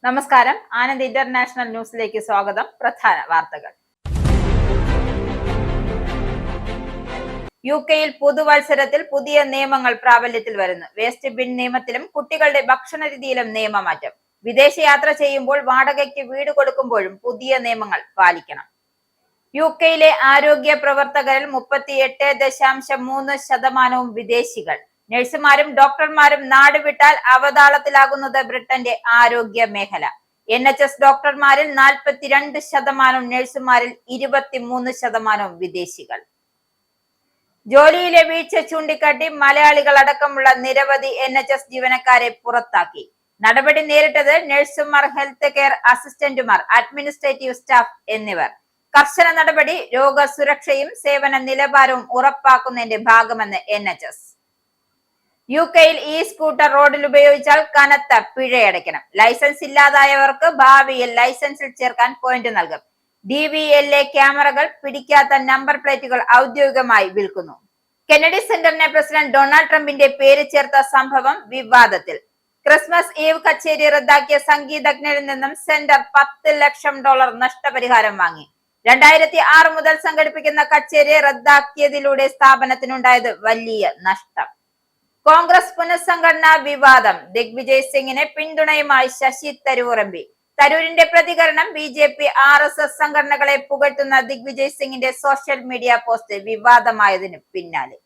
നമസ്കാരം. ആനന്ദ് ഇന്റർനാഷണൽ ന്യൂസിലേക്ക് സ്വാഗതം. പ്രധാന വാർത്തകൾ. യുകെയിൽ പുതുവത്സരത്തിൽ പുതിയ നിയമങ്ങൾ പ്രാബല്യത്തിൽ വരുന്നു. വേസ്റ്റ് ബിൻ നിയമത്തിലും കുട്ടികളുടെ ഭക്ഷണ രീതിയിലും നിയമമാറ്റം. വിദേശയാത്ര ചെയ്യുമ്പോൾ വാടകയ്ക്ക് വീട് കൊടുക്കുമ്പോഴും പുതിയ നിയമങ്ങൾ പാലിക്കണം. യുകെയിലെ ആരോഗ്യ പ്രവർത്തകരിൽ 38.3% വിദേശികൾ. നഴ്സുമാരും ഡോക്ടർമാരും നാടുവിട്ടാൽ അവതാളത്തിലാകുന്നത് ബ്രിട്ടന്റെ ആരോഗ്യ മേഖല. NHS ഡോക്ടർമാരിൽ 42%, നഴ്സുമാരിൽ 23% വിദേശികൾ. ജോലിയിലെ വീഴ്ച ചൂണ്ടിക്കാട്ടി മലയാളികൾ അടക്കമുള്ള നിരവധി NHS ജീവനക്കാരെ പുറത്താക്കി. നടപടി നേരിട്ടത് നഴ്സുമാർ, ഹെൽത്ത് കെയർ അസിസ്റ്റന്റുമാർ, അഡ്മിനിസ്ട്രേറ്റീവ് സ്റ്റാഫ് എന്നിവർ. കർശന നടപടി രോഗസുരക്ഷയും സേവന നിലവാരവും ഉറപ്പാക്കുന്നതിന്റെ ഭാഗമെന്ന് NHS. യുകെയിൽ സ്കൂട്ടർ റോഡിൽ ഉപയോഗിച്ചാൽ കനത്ത പിഴയടയ്ക്കണം. ലൈസൻസ് ഇല്ലാതായവർക്ക് ഭാവിയിൽ ലൈസൻസിൽ ചേർക്കാൻ പോയിന്റ് നൽകും. DVLA ക്യാമറകൾ പിടിക്കാത്ത നമ്പർ പ്ലേറ്റുകൾ ഔദ്യോഗികമായി വിൽക്കുന്നു. കെന്നഡി സെന്ററിനെ പ്രസിഡന്റ് ഡൊണാൾഡ് ട്രംപിന്റെ പേര് ചേർത്ത സംഭവം വിവാദത്തിൽ. ക്രിസ്മസ് ഈവ് കച്ചേരി റദ്ദാക്കിയ സംഗീതജ്ഞരിൽ നിന്നും സെന്റർ $10 ലക്ഷം നഷ്ടപരിഹാരം വാങ്ങി. 2006 മുതൽ സംഘടിപ്പിക്കുന്ന കച്ചേരി റദ്ദാക്കിയതിലൂടെ സ്ഥാപനത്തിനുണ്ടായത് വലിയ നഷ്ടം. കോൺഗ്രസ് പുനഃസംഘടനാ വിവാദം. ദിഗ്വിജയ് സിംഗിന് പിന്തുണയുമായി ശശി തരൂർ MP. തരൂരിന്റെ പ്രതികരണം BJP RSS സംഘടനകളെ പുകഴ്ത്തുന്ന ദിഗ്വിജയ് സിംഗിന്റെ സോഷ്യൽ മീഡിയ പോസ്റ്റ് വിവാദമായതിനു പിന്നാലെ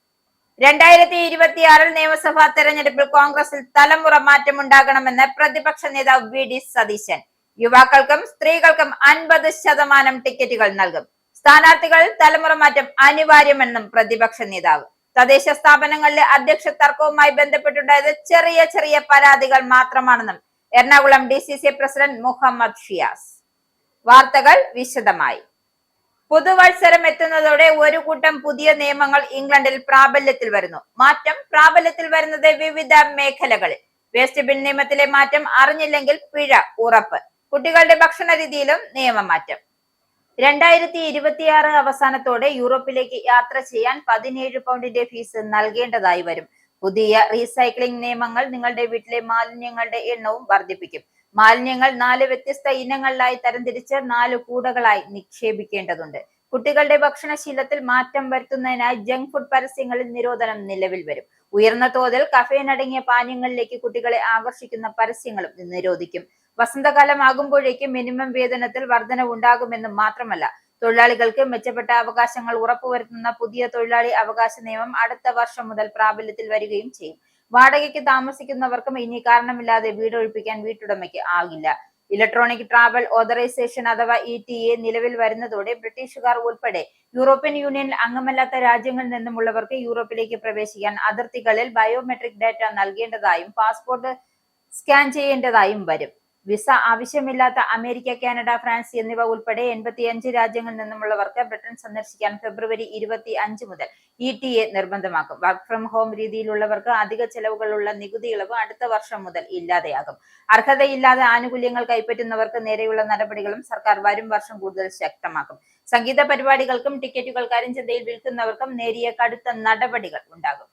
2026 നിയമസഭാ തെരഞ്ഞെടുപ്പിൽ കോൺഗ്രസിൽ തലമുറ മാറ്റമുണ്ടാകണമെന്ന് പ്രതിപക്ഷ നേതാവ് VD സതീശൻ. യുവാക്കൾക്കും സ്ത്രീകൾക്കും 50% ടിക്കറ്റുകൾ നൽകും. സ്ഥാനാർത്ഥികളിൽ തലമുറ മാറ്റം അനിവാര്യമെന്നും പ്രതിപക്ഷ നേതാവ്. തദ്ദേശ സ്ഥാപനങ്ങളിലെ അധ്യക്ഷ തർക്കവുമായി ബന്ധപ്പെട്ടുണ്ടായത് ചെറിയ പരാതികൾ മാത്രമാണെന്നും എറണാകുളം DCC പ്രസിഡന്റ് മുഹമ്മദ് ഷിയാസ്. വാർത്തകൾ വിശദമായി. പുതുവത്സരം എത്തുന്നതോടെ ഒരു കൂട്ടം പുതിയ നിയമങ്ങൾ ഇംഗ്ലണ്ടിൽ പ്രാബല്യത്തിൽ വരുന്നു. മാറ്റം പ്രാബല്യത്തിൽ വരുന്നത് വിവിധ മേഖലകളിൽ. വേസ്റ്റ് ബിൻ നിയമത്തിലെ മാറ്റം അറിഞ്ഞില്ലെങ്കിൽ പിഴ ഉറപ്പ്. കുട്ടികളുടെ ഭക്ഷണ രീതിയിലും നിയമമാറ്റം. 2026 അവസാനത്തോടെ യൂറോപ്പിലേക്ക് യാത്ര ചെയ്യാൻ 17 പൗണ്ടിന്റെ ഫീസ് നൽകേണ്ടതായി വരും. പുതിയ റീസൈക്ലിംഗ് നിയമങ്ങൾ നിങ്ങളുടെ വീട്ടിലെ മാലിന്യങ്ങളുടെ എണ്ണവും വർദ്ധിപ്പിക്കും. മാലിന്യങ്ങൾ 4 വ്യത്യസ്ത ഇനങ്ങളിലായി തരംതിരിച്ച് 4 കൂടകളായി നിക്ഷേപിക്കേണ്ടതുണ്ട്. കുട്ടികളുടെ ഭക്ഷണശീലത്തിൽ മാറ്റം വരുത്തുന്നതിനായി ജങ്ക് ഫുഡ് പരസ്യങ്ങളിൽ നിരോധനം നിലവിൽ വരും. ഉയർന്ന തോതിൽ കഫെയിൻ അടങ്ങിയ പാനീയങ്ങളിലേക്ക് കുട്ടികളെ ആകർഷിക്കുന്ന പരസ്യങ്ങളും നിരോധിക്കും. വസന്തകാലം ആകുമ്പോഴേക്കും മിനിമം വേതനത്തിൽ വർധനവുണ്ടാകുമെന്നും മാത്രമല്ല, തൊഴിലാളികൾക്ക് മെച്ചപ്പെട്ട അവകാശങ്ങൾ ഉറപ്പുവരുത്തുന്ന പുതിയ തൊഴിലാളി അവകാശ നിയമം അടുത്ത വർഷം മുതൽ പ്രാബല്യത്തിൽ വരികയും ചെയ്യും. വാടകയ്ക്ക് താമസിക്കുന്നവർക്കും ഇനി കാരണമില്ലാതെ വീടൊഴിപ്പിക്കാൻ വീട്ടുടമയ്ക്ക് ആകില്ല. ഇലക്ട്രോണിക് ട്രാവൽ ഓതറൈസേഷൻ അഥവാ ETA നിലവിൽ വരുന്നതോടെ ബ്രിട്ടീഷുകാർ ഉൾപ്പെടെ യൂറോപ്യൻ യൂണിയനിൽ അംഗമല്ലാത്ത രാജ്യങ്ങളിൽ നിന്നുമുള്ളവർക്ക് യൂറോപ്പിലേക്ക് പ്രവേശിക്കാൻ അതിർത്തികളിൽ ബയോമെട്രിക് ഡാറ്റ നൽകേണ്ടതായും പാസ്പോർട്ട് സ്കാൻ ചെയ്യേണ്ടതായും വരും. വിസ ആവശ്യമില്ലാത്ത അമേരിക്ക, കാനഡ, ഫ്രാൻസ് എന്നിവ ഉൾപ്പെടെ 85 രാജ്യങ്ങളിൽ നിന്നുമുള്ളവർക്ക് ബ്രിട്ടൻ സന്ദർശിക്കാൻ ഫെബ്രുവരി 25 മുതൽ ETA നിർബന്ധമാക്കും. വർക്ക് ഫ്രം ഹോം രീതിയിലുള്ളവർക്ക് അധിക ചെലവുകളുള്ള നികുതി ഇളവ് അടുത്ത വർഷം മുതൽ ഇല്ലാതെയാകും. അർഹതയില്ലാതെ ആനുകൂല്യങ്ങൾ കൈപ്പറ്റുന്നവർക്ക് നേരെയുള്ള നടപടികളും സർക്കാർ വരും വർഷം കൂടുതൽ ശക്തമാക്കും. സംഗീത പരിപാടികൾക്കും ടിക്കറ്റുകൾ കരിഞ്ചന്തയിൽ വിൽക്കുന്നവർക്കും നേരിയ കടുത്ത നടപടികൾ ഉണ്ടാകും.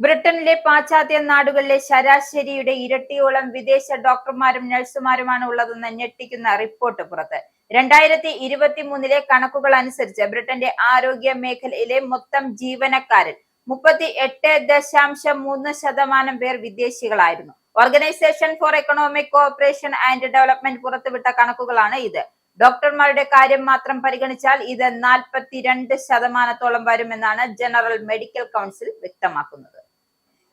ബ്രിട്ടനിലെ പാശ്ചാത്യ നാടുകളിലെ ശരാശരിയുടെ ഇരട്ടിയോളം വിദേശ ഡോക്ടർമാരും നഴ്സുമാരുമാണ് ഉള്ളതെന്ന് ഞെട്ടിക്കുന്ന റിപ്പോർട്ട് പുറത്ത്. 2023 കണക്കുകൾ അനുസരിച്ച് ബ്രിട്ടന്റെ ആരോഗ്യ മേഖലയിലെ മൊത്തം ജീവനക്കാരിൽ 38.3% പേർ വിദേശികളായിരുന്നു. Organisation for economic cooperation and development പുറത്തുവിട്ട കണക്കുകളാണ് ഇത്. ഡോക്ടർമാരുടെ കാര്യം മാത്രം പരിഗണിച്ചാൽ ഇത് 42% വരുമെന്നാണ് ജനറൽ മെഡിക്കൽ കൗൺസിൽ വ്യക്തമാക്കുന്നത്.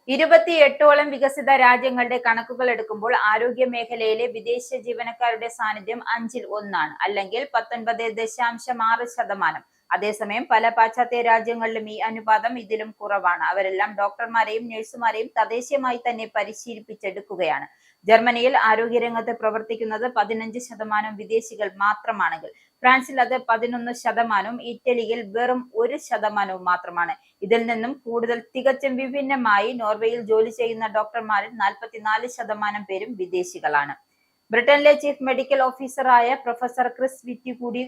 28ഓളം വികസിത രാജ്യങ്ങളുടെ കണക്കുകൾ എടുക്കുമ്പോൾ ആരോഗ്യ മേഖലയിലെ വിദേശ ജീവനക്കാരുടെ സാന്നിധ്യം 5-ൽ 1, അല്ലെങ്കിൽ 19.6%. അതേസമയം പല പാശ്ചാത്യ രാജ്യങ്ങളിലും ഈ അനുപാതം ഇതിലും കുറവാണ്. അവരെല്ലാം ഡോക്ടർമാരെയും നഴ്സുമാരെയും തദ്ദേശീയമായി തന്നെ പരിശീലിപ്പിച്ചെടുക്കുകയാണ്. ജർമ്മനിയിൽ ആരോഗ്യരംഗത്ത് പ്രവർത്തിക്കുന്നത് 15% വിദേശികൾ മാത്രമാണെങ്കിൽ ഫ്രാൻസിൽ അത് 11%, ഇറ്റലിയിൽ വെറും 1% മാത്രമാണ്. ഇതിൽ നിന്നും കൂടുതൽ തികച്ചും വിഭിന്നമായി നോർവേയിൽ ജോലി ചെയ്യുന്ന ഡോക്ടർമാരിൽ 44% പേരും വിദേശികളാണ്. ബ്രിട്ടനിലെ ചീഫ് മെഡിക്കൽ ഓഫീസറായ പ്രൊഫസർ ക്രിസ് വിറ്റി കൂടി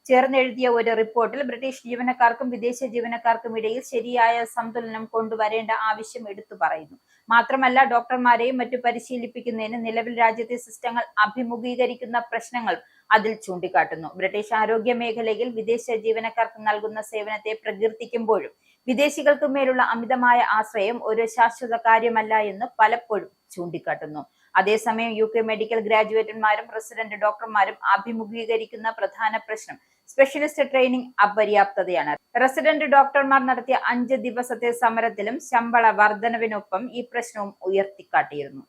ചേർന്നെഴുതിയ ഒരു റിപ്പോർട്ടിൽ ബ്രിട്ടീഷ് ജീവനക്കാർക്കും വിദേശ ജീവനക്കാർക്കും ഇടയിൽ ശരിയായ സന്തുലനം കൊണ്ടുവരേണ്ട ആവശ്യം എടുത്തു പറയുന്നു. മാത്രമല്ല, ഡോക്ടർമാരെയും മറ്റു പരിശീലിപ്പിക്കുന്നതിന് നിലവിൽ രാജ്യത്തെ സിസ്റ്റങ്ങൾ അഭിമുഖീകരിക്കുന്ന പ്രശ്നങ്ങൾ അതിൽ ചൂണ്ടിക്കാട്ടുന്നു. ബ്രിട്ടീഷ് ആരോഗ്യ മേഖലയിൽ വിദേശ ജീവനക്കാർക്ക് നൽകുന്ന സേവനത്തെ പ്രകീർത്തിക്കുമ്പോഴും വിദേശികൾക്ക് മേലുള്ള അമിതമായ ആശ്രയം ഒരു ശാശ്വത കാര്യമല്ല എന്ന് പലപ്പോഴും ചൂണ്ടിക്കാട്ടുന്നു. അതേസമയം UK മെഡിക്കൽ ഗ്രാജുവേറ്റന്മാരും റെസിഡന്റ് ഡോക്ടർമാരും അഭിമുഖീകരിക്കുന്ന പ്രധാന പ്രശ്നം സ്പെഷ്യലിസ്റ്റ് ട്രെയിനിങ് അപര്യാപ്തതയാണ്. റെസിഡന്റ് ഡോക്ടർമാർ നടത്തിയ 5 ദിവസത്തെ സമരത്തിലും ശമ്പള വർധനവിനൊപ്പം ഈ പ്രശ്നവും ഉയർത്തിക്കാട്ടിയിരുന്നു.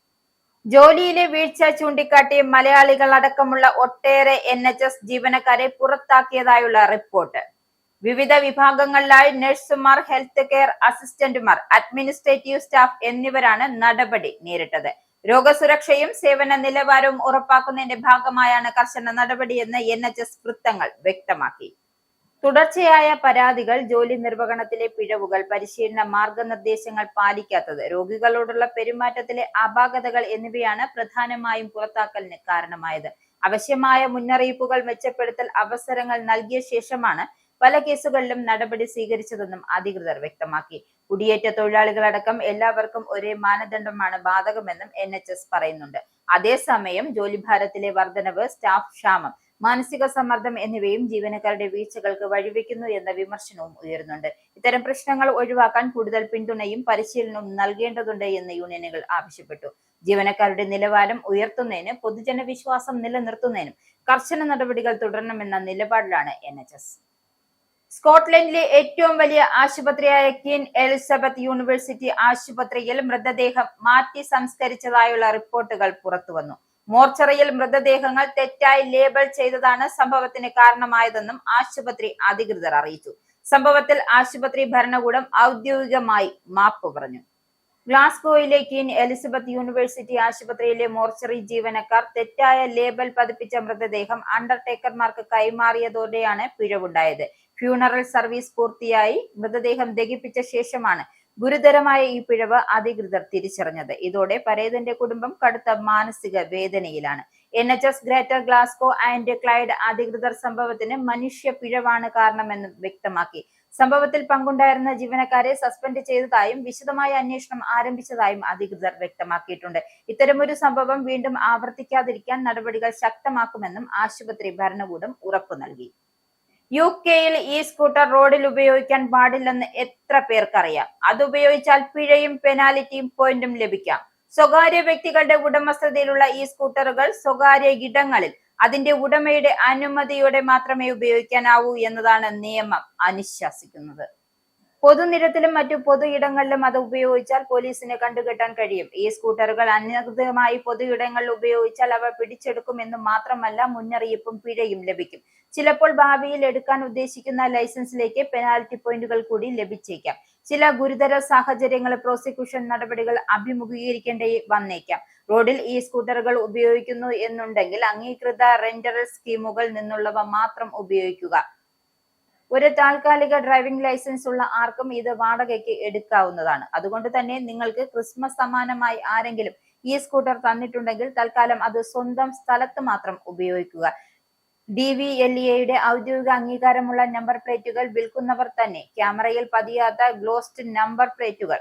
ജോലിയിലെ വീഴ്ച ചൂണ്ടിക്കാട്ടി മലയാളികൾ അടക്കമുള്ള ഒട്ടേറെ NHS ജീവനക്കാരെ പുറത്താക്കിയതായുള്ള റിപ്പോർട്ട്. വിവിധ വിഭാഗങ്ങളിലായി നഴ്സുമാർ, ഹെൽത്ത് കെയർ അസിസ്റ്റന്റുമാർ, അഡ്മിനിസ്ട്രേറ്റീവ് സ്റ്റാഫ് എന്നിവരാണ് നടപടി നേരിട്ടത്. രോഗസുരക്ഷയും സേവന നിലവാരവും ഉറപ്പാക്കുന്നതിന്റെ ഭാഗമായാണ് കർശന നടപടിയെന്ന് NHS വൃത്തങ്ങൾ വ്യക്തമാക്കി. തുടർച്ചയായ പരാതികൾ, ജോലി നിർവഹണത്തിലെ പിഴവുകൾ, പരിശീലന മാർഗനിർദ്ദേശങ്ങൾ പാലിക്കാത്തത്, രോഗികളോടുള്ള പെരുമാറ്റത്തിലെ അപാകതകൾ എന്നിവയാണ് പ്രധാനമായും പുറത്താക്കലിന് കാരണമായത്. ആവശ്യമായ മുന്നറിയിപ്പുകൾ, മെച്ചപ്പെടുത്തൽ അവസരങ്ങൾ നൽകിയ ശേഷമാണ് പല കേസുകളിലും നടപടി സ്വീകരിച്ചതെന്നും അധികൃതർ വ്യക്തമാക്കി. കുടിയേറ്റ തൊഴിലാളികളടക്കം എല്ലാവർക്കും ഒരേ മാനദണ്ഡമാണ് ബാധകമെന്നും NHS പറയുന്നുണ്ട്. അതേസമയം ജോലിഭാരത്തിലെ വർധനവ്, സ്റ്റാഫ് ക്ഷാമം, മാനസിക സമ്മർദ്ദം എന്നിവയും ജീവനക്കാരുടെ വീഴ്ചകൾക്ക് വഴിവെക്കുന്നു എന്ന വിമർശനവും ഉയരുന്നുണ്ട്. ഇത്തരം പ്രശ്നങ്ങൾ ഒഴിവാക്കാൻ കൂടുതൽ പിന്തുണയും പരിശീലനവും നൽകേണ്ടതുണ്ട് എന്ന് യൂണിയനുകൾ ആവശ്യപ്പെട്ടു. ജീവനക്കാരുടെ നിലവാരം ഉയർത്തുന്നതിന്, പൊതുജന വിശ്വാസം നിലനിർത്തുന്നതിനും കർശന നടപടികൾ തുടരണമെന്ന നിലപാടിലാണ് NHS. സ്കോട്ട്ലൻഡിലെ ഏറ്റവും വലിയ ആശുപത്രിയായ ക്വീൻ എലിസബത്ത് യൂണിവേഴ്സിറ്റി ആശുപത്രിയിൽ മൃതദേഹം മാറ്റി സംസ്കരിച്ചതായുള്ള റിപ്പോർട്ടുകൾ പുറത്തുവന്നു. മോർച്ചറിയിൽ മൃതദേഹങ്ങൾ തെറ്റായി ലേബൽ ചെയ്തതാണ് സംഭവത്തിന് കാരണമായതെന്നും ആശുപത്രി അധികൃതർ അറിയിച്ചു. സംഭവത്തിൽ ആശുപത്രി ഭരണകൂടം ഔദ്യോഗികമായി മാപ്പ് പറഞ്ഞു. ഗ്ലാസ്ഗോയിലെ ക്വീൻ എലിസബത്ത് യൂണിവേഴ്സിറ്റി ആശുപത്രിയിലെ മോർച്ചറി ജീവനക്കാർ തെറ്റായ ലേബൽ പതിപ്പിച്ച മൃതദേഹം അണ്ടർടേക്കർമാർക്ക് കൈമാറിയതോടെയാണ് പിഴവുണ്ടായത്. ഫ്യൂണറൽ സർവീസ് പൂർത്തിയായി മൃതദേഹം ദഹിപ്പിച്ച ശേഷമാണ് ഗുരുതരമായ ഈ പിഴവ് അധികൃതർ തിരിച്ചറിഞ്ഞത്. ഇതോടെ പരേതന്റെ കുടുംബം കടുത്ത മാനസിക വേദനയിലാണ്. NHS greater Glasgow and Clyde അധികൃതർ സംഭവത്തിന് മനുഷ്യ പിഴവാണ് കാരണമെന്നും വ്യക്തമാക്കി. സംഭവത്തിൽ പങ്കുണ്ടായിരുന്ന ജീവനക്കാരെ സസ്പെൻഡ് ചെയ്തതായും വിശദമായ അന്വേഷണം ആരംഭിച്ചതായും അധികൃതർ വ്യക്തമാക്കിയിട്ടുണ്ട്. ഇത്തരമൊരു സംഭവം വീണ്ടും ആവർത്തിക്കാതിരിക്കാൻ നടപടികൾ ശക്തമാക്കുമെന്നും ആശുപത്രി ഭരണകൂടം ഉറപ്പു നൽകി. UK-യിൽ ഈ സ്കൂട്ടർ റോഡിൽ ഉപയോഗിക്കാൻ പാടില്ലെന്ന് എത്ര പേർക്കറിയാം? അതുപയോഗിച്ചാൽ പിഴയും പെനാൽറ്റിയും പോയിന്റും ലഭിക്കാം. സ്വകാര്യ വ്യക്തികളുടെ ഉടമസ്ഥതയിലുള്ള ഈ സ്കൂട്ടറുകൾ സ്വകാര്യ ഇടങ്ങളിൽ അതിന്റെ ഉടമയുടെ അനുമതിയോടെ മാത്രമേ ഉപയോഗിക്കാനാവൂ എന്നതാണ് നിയമം അനുശാസിക്കുന്നത്. പൊതുനിരത്തിലും മറ്റു പൊതു ഇടങ്ങളിലും അത് ഉപയോഗിച്ചാൽ പോലീസിന് കണ്ടുകെട്ടാൻ കഴിയും. ഈ സ്കൂട്ടറുകൾ അനധികൃതമായി പൊതു ഇടങ്ങളിൽ ഉപയോഗിച്ചാൽ അവ പിടിച്ചെടുക്കുമെന്ന് മാത്രമല്ല, മുന്നറിയിപ്പും പിഴയും ലഭിക്കും. ചിലപ്പോൾ ഭാവിയിൽ എടുക്കാൻ ഉദ്ദേശിക്കുന്ന ലൈസൻസിലേക്ക് പെനാൽറ്റി പോയിന്റുകൾ കൂടി ലഭിച്ചേക്കാം. ചില ഗുരുതര സാഹചര്യങ്ങളിൽ പ്രോസിക്യൂഷൻ നടപടികൾ അഭിമുഖീകരിക്കേണ്ടി വന്നേക്കാം. റോഡിൽ ഈ സ്കൂട്ടറുകൾ ഉപയോഗിക്കുന്നു എന്നുണ്ടെങ്കിൽ അംഗീകൃത റെന്റൽ സ്കീമുകളിൽ നിന്നുള്ളവ മാത്രം ഉപയോഗിക്കുക. ഒരു താൽക്കാലിക ഡ്രൈവിംഗ് ലൈസൻസ് ഉള്ള ആർക്കും ഇത് വാടകയ്ക്ക് എടുക്കാവുന്നതാണ്. അതുകൊണ്ട് തന്നെ നിങ്ങൾക്ക് ക്രിസ്മസ് സമ്മാനമായി ആരെങ്കിലും ഈ സ്കൂട്ടർ തന്നിട്ടുണ്ടെങ്കിൽ തൽക്കാലം അത് സ്വന്തം സ്ഥലത്ത് മാത്രം ഉപയോഗിക്കുക. DVLA-യുടെ ഔദ്യോഗിക അംഗീകാരമുള്ള നമ്പർ പ്ലേറ്റുകൾ വിൽക്കുന്നവർ തന്നെ ക്യാമറയിൽ പതിയാത്ത ഗ്ലോസ്ഡ് നമ്പർ പ്ലേറ്റുകൾ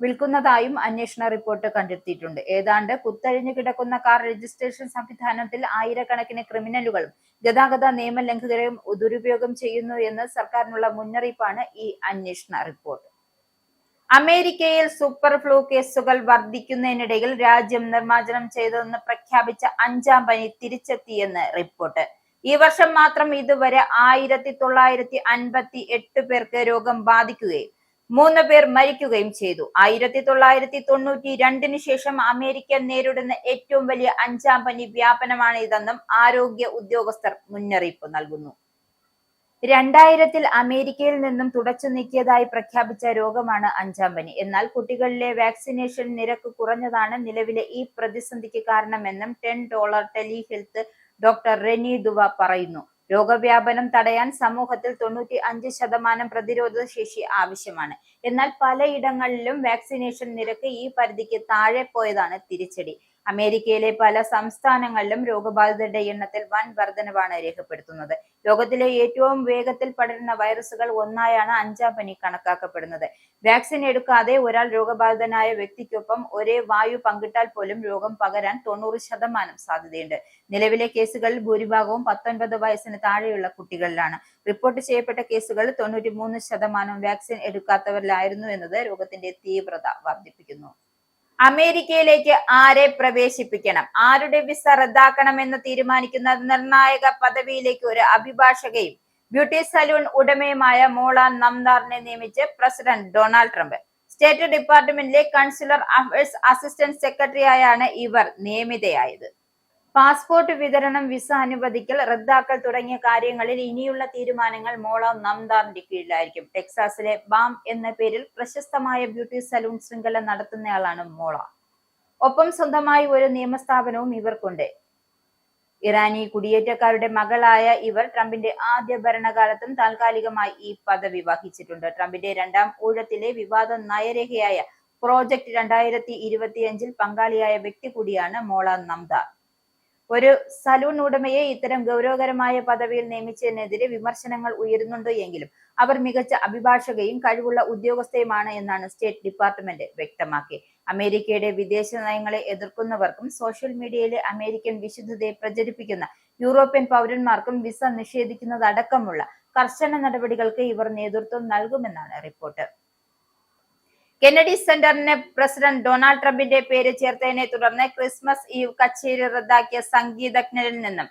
വിൽക്കുന്നതായും അന്വേഷണ റിപ്പോർട്ട് കണ്ടെത്തിയിട്ടുണ്ട്. ഏതാണ്ട് കുത്തഴിഞ്ഞു കിടക്കുന്ന കാർ രജിസ്ട്രേഷൻ സംവിധാനത്തിൽ ആയിരക്കണക്കിന് ക്രിമിനലുകളും ഗതാഗത നിയമലംഘകരെയും ദുരുപയോഗം ചെയ്യുന്നു എന്ന് സർക്കാരിനുള്ള മുന്നറിയിപ്പാണ് ഈ അന്വേഷണ റിപ്പോർട്ട്. അമേരിക്കയിൽ സൂപ്പർ ഫ്ലൂ കേസുകൾ വർദ്ധിക്കുന്നതിനിടയിൽ രാജ്യം നിർമ്മാർജ്ജനം ചെയ്തതെന്ന് പ്രഖ്യാപിച്ച 5ാം പനി തിരിച്ചെത്തിയെന്ന് റിപ്പോർട്ട്. ഈ വർഷം മാത്രം ഇതുവരെ 1958 പേർക്ക് രോഗം ബാധിക്കുകയും 3 പേർ മരിക്കുകയും ചെയ്തു. 1992 ശേഷം അമേരിക്ക നേരിടുന്ന ഏറ്റവും വലിയ 5ാം പനി വ്യാപനമാണ് ഇതെന്നും ആരോഗ്യ ഉദ്യോഗസ്ഥർ മുന്നറിയിപ്പ് നൽകുന്നു. 2000-ൽ അമേരിക്കയിൽ നിന്നും തുടച്ചു നീക്കിയതായി പ്രഖ്യാപിച്ച രോഗമാണ് 5ാം പനി. എന്നാൽ കുട്ടികളിലെ വാക്സിനേഷൻ നിരക്ക് കുറഞ്ഞതാണ് നിലവിലെ ഈ പ്രതിസന്ധിക്ക് കാരണമെന്നും $10 ടെലിഹെൽത്ത് ഡോക്ടർ റെനി ദുവ പറയുന്നു. രോഗവ്യാപനം തടയാൻ സമൂഹത്തിൽ 95% പ്രതിരോധ ശേഷി ആവശ്യമാണ്. എന്നാൽ പലയിടങ്ങളിലും വാക്സിനേഷൻ നിരക്ക് ഈ പരിധിക്ക് താഴെ പോയതാണ് തിരിച്ചടി. അമേരിക്കയിലെ പല സംസ്ഥാനങ്ങളിലും രോഗബാധിതരുടെ എണ്ണത്തിൽ വൻ വർധനവാണ് രേഖപ്പെടുത്തുന്നത്. ലോകത്തിലെ ഏറ്റവും വേഗത്തിൽ പടരുന്ന വൈറസുകൾ ഒന്നായാണ് അഞ്ചാം പനി കണക്കാക്കപ്പെടുന്നത്. വാക്സിൻ എടുക്കാതെ ഒരാൾ രോഗബാധിതനായ വ്യക്തിക്കൊപ്പം ഒരേ വായു പങ്കിട്ടാൽ പോലും രോഗം പകരാൻ 90% സാധ്യതയുണ്ട്. നിലവിലെ കേസുകളിൽ ഭൂരിഭാഗവും 19 വയസ്സിന് താഴെയുള്ള കുട്ടികളിലാണ്. റിപ്പോർട്ട് ചെയ്യപ്പെട്ട കേസുകൾ 93% വാക്സിൻ എടുക്കാത്തവരിലായിരുന്നു എന്നത് രോഗത്തിന്റെ തീവ്രത വർദ്ധിപ്പിക്കുന്നു. അമേരിക്കയിലേക്ക് ആരെ പ്രവേശിപ്പിക്കണം, ആരുടെ വിസ റദ്ദാക്കണം എന്ന് തീരുമാനിക്കുന്ന നിർണായക പദവിയിലേക്ക് ഒരു അഭിഭാഷകയും ബ്യൂട്ടി സലൂൺ ഉടമയുമായ മോള നംദാറിനെ നിയമിച്ച് പ്രസിഡന്റ് ഡൊണാൾഡ് ട്രംപ്. സ്റ്റേറ്റ് ഡിപ്പാർട്ട്മെന്റിലെ കൺസുലർ അഫയേഴ്സ് അസിസ്റ്റന്റ് സെക്രട്ടറിയായാണ് ഇവർ നിയമിതയായത്. പാസ്പോർട്ട് വിതരണം, വിസ അനുവദിക്കൽ, റദ്ദാക്കൽ തുടങ്ങിയ കാര്യങ്ങളിൽ ഇനിയുള്ള തീരുമാനങ്ങൾ മോള നംദാറിന്റെ കീഴിലായിരിക്കും. ടെക്സാസിലെ ബാം എന്ന പേരിൽ പ്രശസ്തമായ ബ്യൂട്ടി സലൂൺ ശൃംഖല നടത്തുന്നയാളാണ് മോള. ഒപ്പം സ്വന്തമായി ഒരു നിയമസ്ഥാപനവും ഇവർക്കുണ്ട്. ഇറാനി കുടിയേറ്റക്കാരുടെ മകളായ ഇവർ ട്രംപിന്റെ ആദ്യ ഭരണകാലത്തും താൽക്കാലികമായി ഈ പദവി വഹിച്ചിട്ടുണ്ട്. ട്രംപിന്റെ രണ്ടാം ഊഴത്തിലെ വിവാദ നയരേഖയായ പ്രോജക്ട് 2025 പങ്കാളിയായ വ്യക്തി കൂടിയാണ് മോള നംദാർ. ഒരു സലൂൺ ഉടമയെ ഇത്തരം ഗൗരവകരമായ പദവിയിൽ നിയമിച്ചതിനെതിരെ വിമർശനങ്ങൾ ഉയരുന്നുണ്ട് എങ്കിലും അവർ മികച്ച അഭിഭാഷകയും കഴിവുള്ള ഉദ്യോഗസ്ഥയുമാണ് എന്നാണ് സ്റ്റേറ്റ് ഡിപ്പാർട്ട്മെന്റ് വ്യക്തമാക്കി. അമേരിക്കയുടെ വിദേശ നയങ്ങളെ എതിർക്കുന്നവർക്കും സോഷ്യൽ മീഡിയയിലെ അമേരിക്കൻ വിശുദ്ധതയെ പ്രചരിപ്പിക്കുന്ന യൂറോപ്യൻ പൗരന്മാർക്കും വിസ നിഷേധിക്കുന്നതടക്കമുള്ള കർശന നടപടികൾക്ക് ഇവർ നേതൃത്വം നൽകുമെന്നാണ് റിപ്പോർട്ട്. കെന്നഡി സെന്ററിന് പ്രസിഡന്റ് ഡൊണാൾഡ് ട്രംപിന്റെ പേര് ചേർത്തതിനെ തുടർന്ന് ക്രിസ്മസ് ഈവ് കച്ചേരി റദ്ദാക്കിയ സംഗീതജ്ഞരിൽ നിന്നും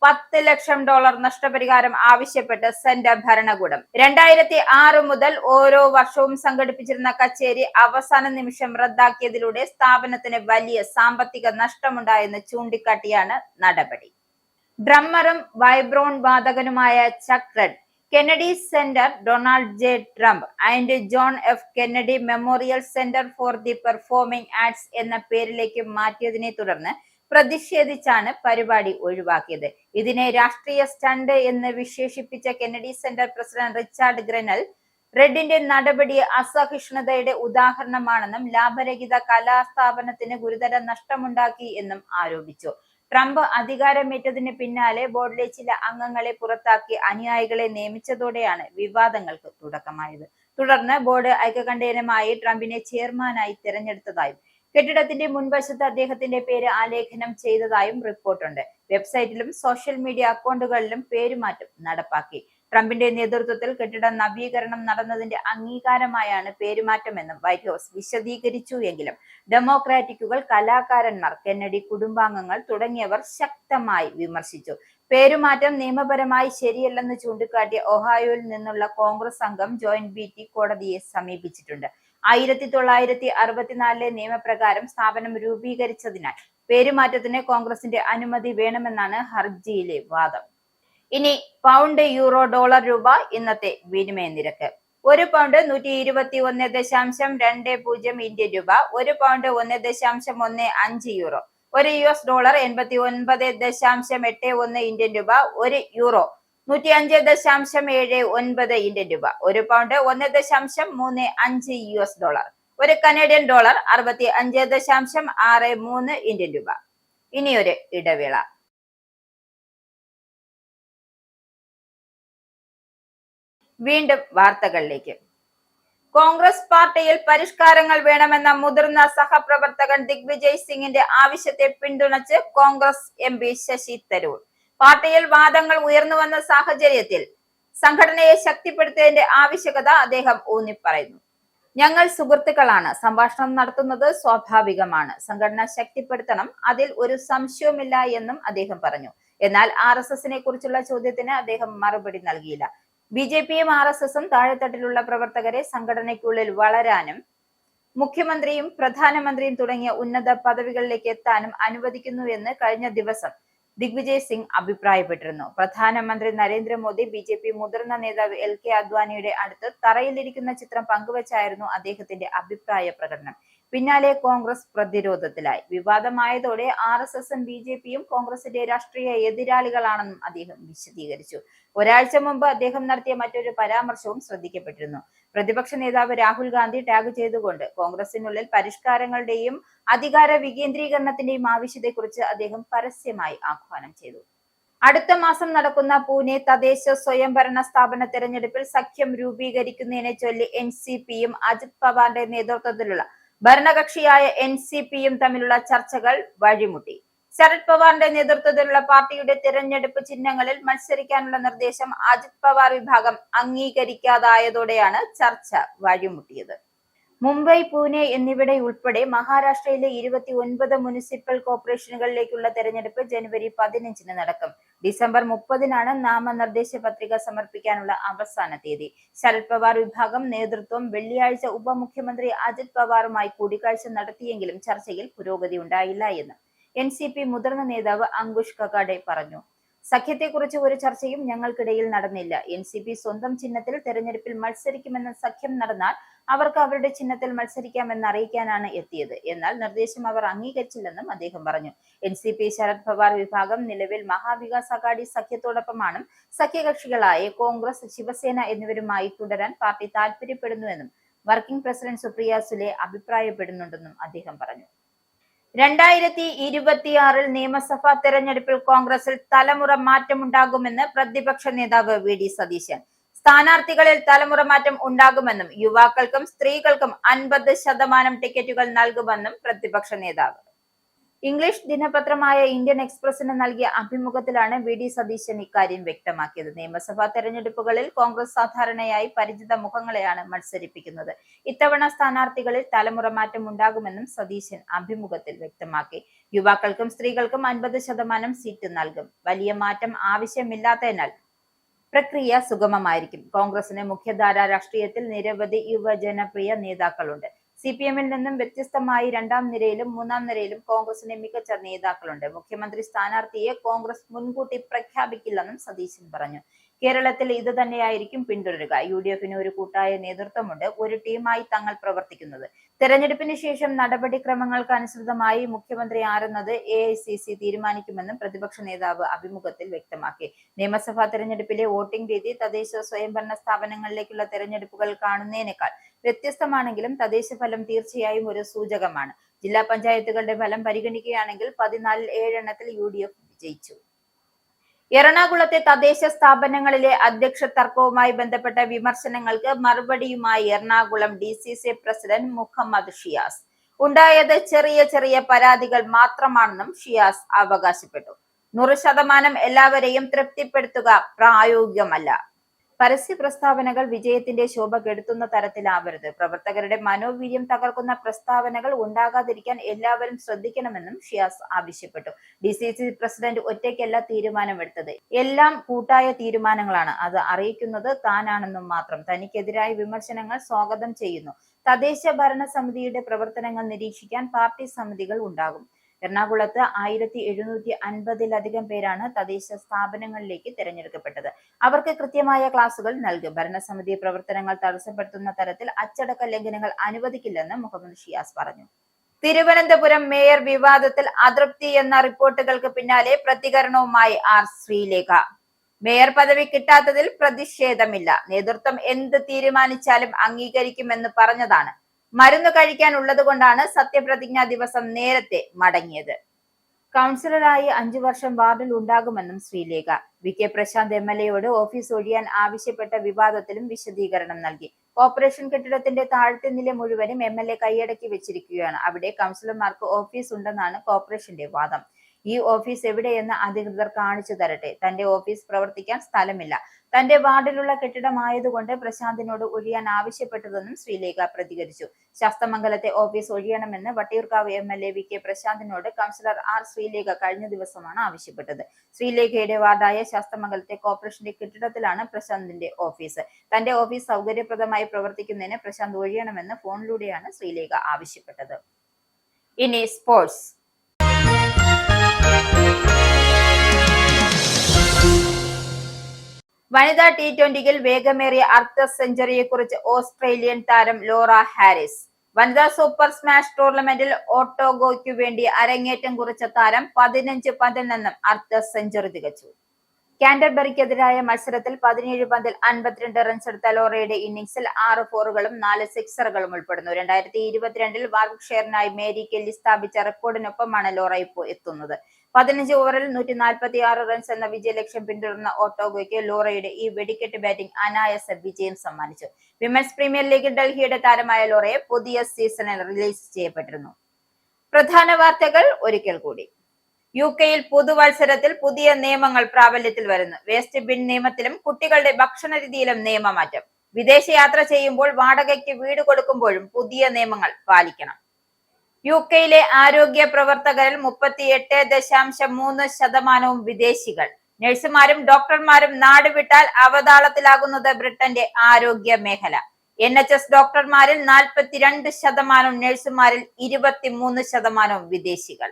$10 ലക്ഷം നഷ്ടപരിഹാരം ആവശ്യപ്പെട്ട് സെന്റർ ഭരണകൂടം. 2006 മുതൽ ഓരോ വർഷവും സംഘടിപ്പിച്ചിരുന്ന കച്ചേരി അവസാന നിമിഷം റദ്ദാക്കിയതിലൂടെ സ്ഥാപനത്തിന് വലിയ സാമ്പത്തിക നഷ്ടമുണ്ടായെന്ന് ചൂണ്ടിക്കാട്ടിയാണ് നടപടി. ഡ്രമ്മറും വൈബ്രോൺ വാദകനുമായ Chuck Redd Kennedy centre, Donald J Trump and John F Kennedy memorial centre for the performing arts എന്ന പേരിലേക്ക് മാറ്റിയതിനെ തുടർന്ന് പ്രതിഷേധിച്ചാണ് പരിപാടി ഒഴിവാക്കിയത്. ഇതിനെ രാഷ്ട്രീയ സ്റ്റണ്ട് എന്ന് വിശേഷിപ്പിച്ച കെന്നഡി സെന്റർ പ്രസിഡന്റ് റിച്ചാർഡ് ഗ്രെനൽ റെഡിന്റെ നടപടി അസഹിഷ്ണുതയുടെ ഉദാഹരണമാണെന്നും ലാഭരഹിത കലാസ്ഥാപനത്തിന് ഗുരുതര നഷ്ടമുണ്ടാക്കി എന്നും ആരോപിച്ചു. ട്രംപ് അധികാരമേറ്റതിന് പിന്നാലെ ബോർഡിലെ ചില അംഗങ്ങളെ പുറത്താക്കി അനുയായികളെ നിയമിച്ചതോടെയാണ് വിവാദങ്ങൾക്ക് തുടക്കമായത്. തുടർന്ന് ബോർഡ് ഐക്യകണ്ഠേനമായി ട്രംപിനെ ചെയർമാനായി തിരഞ്ഞെടുത്തതായും കെട്ടിടത്തിന്റെ മുൻവശത്ത് അദ്ദേഹത്തിന്റെ പേര് ആലേഖനം ചെയ്തതായും റിപ്പോർട്ടുണ്ട്. വെബ്സൈറ്റിലും സോഷ്യൽ മീഡിയ അക്കൗണ്ടുകളിലും പേരുമാറ്റം നടപ്പാക്കി. ട്രംപിന്റെ നേതൃത്വത്തിൽ കെട്ടിട നവീകരണം നടന്നതിന്റെ അംഗീകാരമായാണ് പേരുമാറ്റമെന്നും വൈറ്റ് ഹൌസ് വിശദീകരിച്ചു എങ്കിലും ഡെമോക്രാറ്റിക്കുകൾ, കലാകാരന്മാർ, കെന്നഡി കുടുംബാംഗങ്ങൾ തുടങ്ങിയവർ ശക്തമായി വിമർശിച്ചു. പേരുമാറ്റം നിയമപരമായി ശരിയല്ലെന്ന് ചൂണ്ടിക്കാട്ടിയ ഒഹായോയിൽ നിന്നുള്ള കോൺഗ്രസ് അംഗം ജോയിൻ ബീറ്റി കോടതിയെ സമീപിച്ചിട്ടുണ്ട്. 1964 നിയമപ്രകാരം സ്ഥാപനം രൂപീകരിച്ചതിനാൽ പേരുമാറ്റത്തിന് കോൺഗ്രസിന്റെ അനുമതി വേണമെന്നാണ് ഹർജിയിലെ വാദം. ഇനി പൗണ്ട്, യൂറോ, ഡോളർ, രൂപ ഇന്നത്തെ വിനിമയ നിരക്ക്. ഒരു പൗണ്ട് 121.20 ഇന്ത്യൻ രൂപ, ഒരു പൗണ്ട് 1.15 യൂറോ, ഒരു US ഡോളർ 89.81 ഇന്ത്യൻ രൂപ, ഒരു യൂറോ 105.79 ഇന്ത്യൻ രൂപ, ഒരു പൗണ്ട് 1.35 US ഡോളർ, ഒരു കനേഡിയൻ ഡോളർ 65.63 ഇന്ത്യൻ രൂപ. ഇനിയൊരു ഇടവേള. വീണ്ടും വാർത്തകളിലേക്ക്. കോൺഗ്രസ് പാർട്ടിയിൽ പരിഷ്കാരങ്ങൾ വേണമെന്ന മുതിർന്ന സഹപ്രവർത്തകൻ ദിഗ്വിജയ് സിംഗിന്റെ ആവശ്യത്തെ പിന്തുണച്ച് കോൺഗ്രസ് MP ശശി തരൂർ. പാർട്ടിയിൽ വാദങ്ങൾ ഉയർന്നുവന്ന സാഹചര്യത്തിൽ സംഘടനയെ ശക്തിപ്പെടുത്തുന്നതിന്റെ ആവശ്യകത അദ്ദേഹം ഊന്നിപ്പറയുന്നു. ഞങ്ങൾ സുഹൃത്തുക്കളാണ്, സംഭാഷണം നടത്തുന്നത് സ്വാഭാവികമാണ്, സംഘടന ശക്തിപ്പെടുത്തണം, അതിൽ ഒരു സംശയവുമില്ല എന്നും അദ്ദേഹം പറഞ്ഞു. എന്നാൽ RSSനെ കുറിച്ചുള്ള ചോദ്യത്തിന് അദ്ദേഹം മറുപടി നൽകിയില്ല. BJPയും RSSും താഴെത്തട്ടിലുള്ള പ്രവർത്തകരെ സംഘടനയ്ക്കുള്ളിൽ വളരാനും മുഖ്യമന്ത്രിയും പ്രധാനമന്ത്രിയും തുടങ്ങിയ ഉന്നത പദവികളിലേക്ക് എത്താനും അനുവദിക്കുന്നുവെന്ന് കഴിഞ്ഞ ദിവസം ദിഗ്വിജയ് സിംഗ് അഭിപ്രായപ്പെട്ടിരുന്നു. പ്രധാനമന്ത്രി നരേന്ദ്രമോദി BJP മുതിർന്ന നേതാവ് LK അദ്വാനിയുടെ അടുത്ത് തറയിലിരിക്കുന്ന ചിത്രം പങ്കുവച്ചായിരുന്നു അദ്ദേഹത്തിന്റെ അഭിപ്രായ പ്രകടനം. പിന്നാലെ കോൺഗ്രസ് പ്രതിരോധത്തിലായി. വിവാദമായതോടെ RSSും BJPയും കോൺഗ്രസിന്റെ രാഷ്ട്രീയ എതിരാളികളാണെന്നും അദ്ദേഹം വിശദീകരിച്ചു. ഒരാഴ്ച മുമ്പ് അദ്ദേഹം നടത്തിയ മറ്റൊരു പരാമർശവും ശ്രദ്ധിക്കപ്പെട്ടിരുന്നു. പ്രതിപക്ഷ നേതാവ് രാഹുൽ ഗാന്ധി ടാഗ് ചെയ്തുകൊണ്ട് കോൺഗ്രസിനുള്ളിൽ പരിഷ്കാരങ്ങളുടെയും അധികാര വികേന്ദ്രീകരണത്തിന്റെയും ആവശ്യത്തെക്കുറിച്ച് അദ്ദേഹം പരസ്യമായി ആഹ്വാനം ചെയ്തു. അടുത്ത മാസം നടക്കുന്ന പൂനെ തദ്ദേശ സ്വയംഭരണ സ്ഥാപന തെരഞ്ഞെടുപ്പിൽ സഖ്യം രൂപീകരിക്കുന്നതിനെ ചൊല്ലി NCPയും അജിത് പവാറിന്റെ നേതൃത്വത്തിലുള്ള ഭരണകക്ഷിയായ NCPയും തമ്മിലുള്ള ചർച്ചകൾ വഴിമുട്ടി. ശരത് പവാറിന്റെ നേതൃത്വത്തിലുള്ള പാർട്ടിയുടെ തിരഞ്ഞെടുപ്പ് ചിഹ്നങ്ങളിൽ മത്സരിക്കാനുള്ള നിർദ്ദേശം അജിത് പവാർ വിഭാഗം അംഗീകരിക്കാതായതോടെയാണ് ചർച്ച വഴിമുട്ടിയത്. മുംബൈ, പൂനെ എന്നിവിടെ ഉൾപ്പെടെ മഹാരാഷ്ട്രയിലെ 29 മുനിസിപ്പൽ കോർപ്പറേഷനുകളിലേക്കുള്ള തെരഞ്ഞെടുപ്പ് ജനുവരി 15-ന് നടക്കും. ഡിസംബർ 30-നാണ് നാമനിർദ്ദേശ പത്രിക സമർപ്പിക്കാനുള്ള അവസാന തീയതി. ശരത് പവാർ വിഭാഗം നേതൃത്വം വെള്ളിയാഴ്ച ഉപമുഖ്യമന്ത്രി അജിത് പവാറുമായി കൂടിക്കാഴ്ച നടത്തിയെങ്കിലും ചർച്ചയിൽ പുരോഗതി ഉണ്ടായില്ല എന്ന് NCP മുതിർന്ന നേതാവ് അങ്കുഷ് കകാഡെ പറഞ്ഞു. സഖ്യത്തെക്കുറിച്ച് ഒരു ചർച്ചയും ഞങ്ങൾക്കിടയിൽ നടന്നില്ല. NCP സ്വന്തം ചിഹ്നത്തിൽ തെരഞ്ഞെടുപ്പിൽ മത്സരിക്കുമെന്ന സഖ്യം നടന്നാൽ അവർക്ക് അവരുടെ ചിഹ്നത്തിൽ മത്സരിക്കാമെന്ന് അറിയിക്കാനാണ് എത്തിയത്. എന്നാൽ നിർദ്ദേശം അവർ അംഗീകരിച്ചില്ലെന്നും അദ്ദേഹം പറഞ്ഞു. NCP ശരത് പവാർ വിഭാഗം നിലവിൽ മഹാവികാസ് അഘാടി സഖ്യത്തോടൊപ്പമാണ്. സഖ്യകക്ഷികളായ കോൺഗ്രസ്, ശിവസേന എന്നിവരുമായി തുടരാൻ പാർട്ടി താൽപര്യപ്പെടുന്നുവെന്നും വർക്കിംഗ് പ്രസിഡന്റ് സുപ്രിയ സുലെ അഭിപ്രായപ്പെടുന്നുണ്ടെന്നും അദ്ദേഹം പറഞ്ഞു. 2026 നിയമസഭാ തെരഞ്ഞെടുപ്പിൽ കോൺഗ്രസിൽ തലമുറ മാറ്റമുണ്ടാകുമെന്ന് പ്രതിപക്ഷ നേതാവ് VD സതീശൻ. സ്ഥാനാർത്ഥികളിൽ തലമുറ മാറ്റം ഉണ്ടാകുമെന്നും യുവാക്കൾക്കും സ്ത്രീകൾക്കും 50% ടിക്കറ്റുകൾ നൽകുമെന്നും പ്രതിപക്ഷ നേതാവ്. ഇംഗ്ലീഷ് ദിനപത്രമായ ഇന്ത്യൻ എക്സ്പ്രസിന് നൽകിയ അഭിമുഖത്തിലാണ് VD സതീശൻ ഇക്കാര്യം വ്യക്തമാക്കിയത്. നിയമസഭാ തെരഞ്ഞെടുപ്പുകളിൽ കോൺഗ്രസ് സാധാരണയായി പരിചിത മുഖങ്ങളെയാണ് മത്സരിപ്പിക്കുന്നത്. ഇത്തവണ സ്ഥാനാർത്ഥികളിൽ തലമുറ മാറ്റം ഉണ്ടാകുമെന്നും സതീശൻ അഭിമുഖത്തിൽ വ്യക്തമാക്കി. യുവാക്കൾക്കും സ്ത്രീകൾക്കും 50% സീറ്റ് നൽകും. വലിയ മാറ്റം ആവശ്യമില്ലാത്തതിനാൽ പ്രക്രിയ സുഗമമായിരിക്കും. കോൺഗ്രസിന് മുഖ്യധാരാ രാഷ്ട്രീയത്തിൽ നിരവധി യുവജനപ്രിയ നേതാക്കളുണ്ട്. CPM-ൽ നിന്നും വ്യത്യസ്തമായി രണ്ടാം നിരയിലും മൂന്നാം നിരയിലും കോൺഗ്രസിന് മികച്ച നേതാക്കളുണ്ട്. മുഖ്യമന്ത്രി സ്ഥാനാർത്ഥിയെ കോൺഗ്രസ് മുൻകൂട്ടി പ്രഖ്യാപിക്കില്ലെന്നും സതീശൻ പറഞ്ഞു. കേരളത്തിൽ ഇത് തന്നെയായിരിക്കും പിന്തുടരുക. UDF-ന് ഒരു കൂട്ടായ നേതൃത്വമുണ്ട്. ഒരു ടീമായി തങ്ങൾ പ്രവർത്തിക്കുന്നത്. തെരഞ്ഞെടുപ്പിന് ശേഷം നടപടിക്രമങ്ങൾക്ക് അനുസൃതമായി മുഖ്യമന്ത്രി ആരെന്നത് AICC തീരുമാനിക്കുമെന്നും പ്രതിപക്ഷ നേതാവ് അഭിമുഖത്തിൽ വ്യക്തമാക്കി. നിയമസഭാ തെരഞ്ഞെടുപ്പിലെ വോട്ടിംഗ് രീതി തദ്ദേശ സ്വയംഭരണ സ്ഥാപനങ്ങളിലേക്കുള്ള തെരഞ്ഞെടുപ്പുകൾ കാണുന്നതിനേക്കാൾ വ്യത്യസ്തമാണെങ്കിലും തദ്ദേശ ഫലം തീർച്ചയായും ഒരു സൂചകമാണ്. ജില്ലാ പഞ്ചായത്തുകളുടെ ഫലം പരിഗണിക്കുകയാണെങ്കിൽ 14-ൽ 7 എണ്ണത്തിൽ UDF വിജയിച്ചു. എറണാകുളത്തെ തദ്ദേശ സ്ഥാപനങ്ങളിലെ അധ്യക്ഷ തർക്കവുമായി ബന്ധപ്പെട്ട വിമർശനങ്ങൾക്ക് മറുപടിയുമായി എറണാകുളം DCC പ്രസിഡന്റ് മുഹമ്മദ് ഷിയാസ്. ഉണ്ടായത് ചെറിയ ചെറിയ പരാതികൾ മാത്രമാണെന്നും ഷിയാസ് അവകാശപ്പെട്ടു. 100% എല്ലാവരെയും തൃപ്തിപ്പെടുത്തുക പ്രായോഗികമല്ല. പരസ്യ പ്രസ്താവനകൾ വിജയത്തിന്റെ ശോഭ കെടുത്തുന്ന തരത്തിലാവരുത്. പ്രവർത്തകരുടെ മനോവീര്യം തകർക്കുന്ന പ്രസ്താവനകൾ ഉണ്ടാകാതിരിക്കാൻ എല്ലാവരും ശ്രദ്ധിക്കണമെന്നും ഷിയാസ് ആവശ്യപ്പെട്ടു. DCC പ്രസിഡന്റ് ഒറ്റയ്ക്കല്ല തീരുമാനമെടുത്തത്. എല്ലാം കൂട്ടായ തീരുമാനങ്ങളാണ്. അത് അറിയിക്കുന്നത് താനാണെന്നും മാത്രം. തനിക്കെതിരായ വിമർശനങ്ങൾ സ്വാഗതം ചെയ്യുന്നു. തദ്ദേശ ഭരണ സമിതിയുടെ പ്രവർത്തനങ്ങൾ നിരീക്ഷിക്കാൻ പാർട്ടി സമിതികൾ ഉണ്ടാകും. എറണാകുളത്ത് 1750-ലധികം പേരാണ് തദ്ദേശ സ്ഥാപനങ്ങളിലേക്ക് തിരഞ്ഞെടുക്കപ്പെട്ടത്. അവർക്ക് കൃത്യമായ ക്ലാസുകൾ നൽകും. ഭരണസമിതി പ്രവർത്തനങ്ങൾ തടസ്സപ്പെടുത്തുന്ന തരത്തിൽ അച്ചടക്ക ലംഘനങ്ങൾ അനുവദിക്കില്ലെന്ന് മുഹമ്മദ് ഷിയാസ് പറഞ്ഞു. തിരുവനന്തപുരം മേയർ വിവാദത്തിൽ അതൃപ്തി എന്ന റിപ്പോർട്ടുകൾക്ക് പിന്നാലെ പ്രതികരണവുമായി ശ്രീലേഖ. മേയർ പദവി കിട്ടാത്തതിൽ പ്രതിഷേധമില്ല. നേതൃത്വം എന്ത് തീരുമാനിച്ചാലും അംഗീകരിക്കുമെന്ന് പറഞ്ഞതാണ്. മരുന്ന് കഴിക്കാൻ ഉള്ളത് കൊണ്ടാണ് സത്യപ്രതിജ്ഞാ ദിവസം നേരത്തെ മടങ്ങിയത്. കൗൺസിലറായി 5 വർഷം വാർഡിൽ ഉണ്ടാകുമെന്നും ശ്രീലേഖ. VK പ്രശാന്ത് MLA-യോട് ഓഫീസ് ഒഴിയാൻ ആവശ്യപ്പെട്ട വിവാദത്തിലും വിശദീകരണം നൽകി. കോർപ്പറേഷൻ കെട്ടിടത്തിന്റെ താഴത്തെ നില മുഴുവനും MLA കൈയടക്കി വെച്ചിരിക്കുകയാണ്. അവിടെ കൗൺസിലർമാർക്ക് ഓഫീസ് ഉണ്ടെന്നാണ് കോർപ്പറേഷന്റെ വാദം. ഈ ഓഫീസ് എവിടെയെന്ന് അധികൃതർ കാണിച്ചു തരട്ടെ. തന്റെ ഓഫീസ് പ്രവർത്തിക്കാൻ സ്ഥലമില്ല. തന്റെ വാർഡിലുള്ള കെട്ടിടമായതുകൊണ്ട് പ്രശാന്തിനോട് ഒഴിയാൻ ആവശ്യപ്പെട്ടതെന്നും ശ്രീലേഖ പ്രതികരിച്ചു. ശാസ്തമംഗലത്തെ ഓഫീസ് ഒഴിയണമെന്ന് വട്ടിയൂർക്കാവ് MLA VK പ്രശാന്തിനോട് കൗൺസിലർ ശ്രീലേഖ കഴിഞ്ഞ ദിവസമാണ് ആവശ്യപ്പെട്ടത്. ശ്രീലേഖയുടെ വാർഡായ ശാസ്തമംഗലത്തെ കോർപ്പറേഷന്റെ കെട്ടിടത്തിലാണ് പ്രശാന്തിന്റെ ഓഫീസ്. തന്റെ ഓഫീസ് സൗകര്യപ്രദമായി പ്രവർത്തിക്കുന്നതിന് പ്രശാന്ത് ഒഴിയണമെന്ന് ഫോണിലൂടെയാണ് ശ്രീലേഖ ആവശ്യപ്പെട്ടത്. ഇനി സ്പോർട്സ്. വനിതാ T20-യിൽ വേഗമേറിയ അർദ്ധ സെഞ്ചുറിയെക്കുറിച്ച് ഓസ്ട്രേലിയൻ താരം ലോറ ഹാരിസ്. വനിതാ സൂപ്പർ സ്മാഷ് ടൂർണമെന്റിൽ ഓട്ടോഗോയ്ക്കു വേണ്ടി അരങ്ങേറ്റം കുറിച്ച താരം 15 പന്തിൽ നിന്നും അർദ്ധ സെഞ്ചുറി തികച്ചു. കാന്റർബറിക്കെതിരായ മത്സരത്തിൽ 17 പന്തിൽ 52 റൺസ് എടുത്ത ലോറയുടെ ഇന്നിംഗ്സിൽ 6 ഫോറുകളും 4 സിക്സറുകളും ഉൾപ്പെടുന്നു. 2022 വാർവിക്ക്ഷയറിനായി മേരി കെല്ലി സ്ഥാപിച്ച റെക്കോർഡിനൊപ്പമാണ് ലോറ ഇപ്പോൾ എത്തുന്നത്. 15 ഓവറിൽ 146 റൺസ് എന്ന വിജയലക്ഷ്യം പിന്തുടർന്ന ഓട്ടോഗോയ്ക്ക് ലോറയുടെ ഈ വെടിക്കെട്ട് ബാറ്റിംഗ് അനായാസ വിജയം സമ്മാനിച്ചു. വിമൻസ് പ്രീമിയർ ലീഗിൽ ഡൽഹിയുടെ താരമായ ലോറയെ പുതിയ സീസണിൽ റിലീസ് ചെയ്യപ്പെട്ടിരുന്നു. പ്രധാന വാർത്തകൾ ഒരിക്കൽ കൂടി. UK-യിൽ പുതുവത്സരത്തിൽ പുതിയ നിയമങ്ങൾ പ്രാബല്യത്തിൽ വരുന്നു. വേസ്റ്റ് ബിൻ നിയമത്തിലും കുട്ടികളുടെ ഭക്ഷണ രീതിയിലും നിയമമാറ്റം. വിദേശയാത്ര ചെയ്യുമ്പോൾ വാടകയ്ക്ക് വീട് കൊടുക്കുമ്പോഴും പുതിയ നിയമങ്ങൾ പാലിക്കണം. UK-യിലെ ആരോഗ്യ പ്രവർത്തകരിൽ 38.3% വിദേശികൾ. നഴ്സുമാരും ഡോക്ടർമാരും നാടുവിട്ടാൽ അവതാളത്തിലാകുന്നത് ബ്രിട്ടന്റെ ആരോഗ്യ മേഖല. NHS ഡോക്ടർമാരിൽ 42%, നഴ്സുമാരിൽ 23% വിദേശികൾ.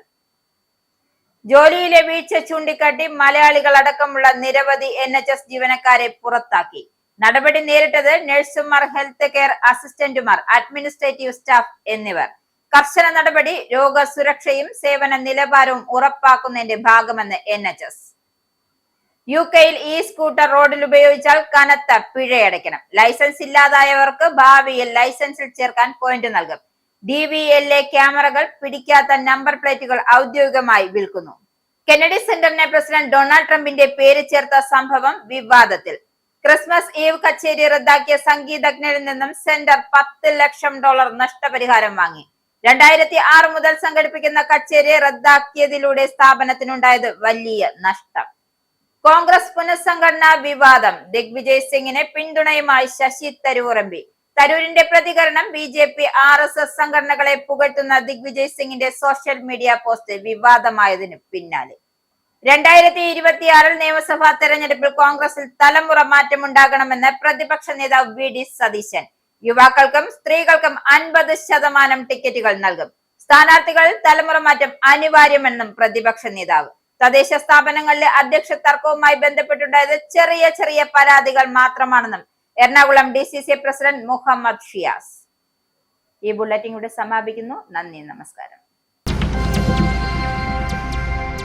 ജോലിയിലെ വീഴ്ച ചൂണ്ടിക്കാട്ടി മലയാളികൾ അടക്കമുള്ള നിരവധി NHS ജീവനക്കാരെ പുറത്താക്കി. നടപടി നേരിട്ടത് നഴ്സുമാർ, ഹെൽത്ത് കെയർ അസിസ്റ്റന്റുമാർ, അഡ്മിനിസ്ട്രേറ്റീവ് സ്റ്റാഫ് എന്നിവർ. കർശന നടപടി രോഗസുരക്ഷയും സേവന നിലവാരവും ഉറപ്പാക്കുന്നതിന്റെ ഭാഗമെന്ന് NHS. UK-യിൽ ഈ സ്കൂട്ടർ റോഡിൽ ഉപയോഗിച്ചാൽ കനത്ത പിഴയടയ്ക്കണം. ലൈസൻസ് ഇല്ലാതായവർക്ക് ഭാവിയിൽ ലൈസൻസിൽ ചേർക്കാൻ പോയിന്റ് നൽകും. DVLA ക്യാമറകൾ പിടിക്കാത്ത നമ്പർ പ്ലേറ്റുകൾ ഔദ്യോഗികമായി വിൽക്കുന്നു. കെന്നഡി സെന്ററിനെ പ്രസിഡന്റ് ഡൊണാൾഡ് ട്രംപിന്റെ പേര് ചേർത്ത സംഭവം വിവാദത്തിൽ. ക്രിസ്മസ് ഈവ് കച്ചേരി റദ്ദാക്കിയ സംഗീതജ്ഞരിൽ നിന്നും സെന്റർ $10 ലക്ഷം നഷ്ടപരിഹാരം വാങ്ങി. 2006 മുതൽ സംഘടിപ്പിക്കുന്ന കച്ചേരി റദ്ദാക്കിയതിലൂടെ സ്ഥാപനത്തിനുണ്ടായത് വലിയ നഷ്ടം. കോൺഗ്രസ് പുനഃസംഘടനാ വിവാദം. ദിഗ്വിജയ് സിംഗിന് പിന്തുണയുമായി ശശി തരൂർ MP. തരൂരിന്റെ പ്രതികരണം BJP RSS സംഘടനകളെ പുകഴ്ത്തുന്ന ദിഗ്വിജയ് സിംഗിന്റെ സോഷ്യൽ മീഡിയ പോസ്റ്റ് വിവാദമായതിനു പിന്നാലെ 2026 നിയമസഭാ തെരഞ്ഞെടുപ്പിൽ കോൺഗ്രസിൽ തലമുറ മാറ്റമുണ്ടാകണമെന്ന് പ്രതിപക്ഷ നേതാവ് VD സതീശൻ. യുവാക്കൾക്കും സ്ത്രീകൾക്കും 50% ടിക്കറ്റുകൾ നൽകും. സ്ഥാനാർത്ഥികളിൽ തലമുറ മാറ്റം അനിവാര്യമെന്നും പ്രതിപക്ഷ നേതാവ്. തദ്ദേശ സ്ഥാപനങ്ങളിലെ അധ്യക്ഷ തർക്കവുമായി ബന്ധപ്പെട്ടുണ്ടായത് ചെറിയ പരാതികൾ മാത്രമാണെന്നും എറണാകുളം DCC പ്രസിഡന്റ് മുഹമ്മദ് ഷിയാസ്. ഈ ബുള്ളറ്റിൻ കൂടെ സമാപിക്കുന്നു. നന്ദി, നമസ്കാരം.